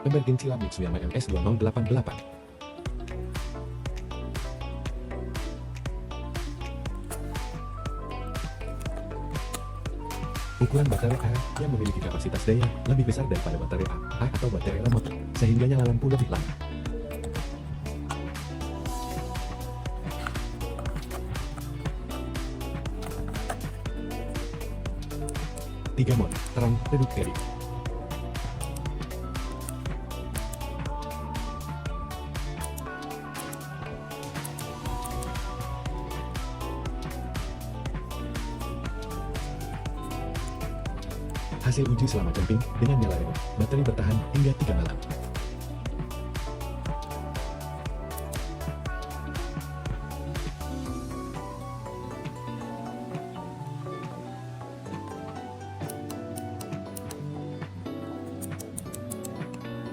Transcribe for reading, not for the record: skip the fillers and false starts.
Emergency Lab Mitsuyama MS2088. Ukuran baterai A yang memiliki kapasitas daya lebih besar daripada baterai A atau baterai remote, sehingga nyala lampu lebih lama. Tiga mode, terang, redup, edit. Hasil uji selama camping dengan nyala remote, bateri bertahan hingga 3 malam.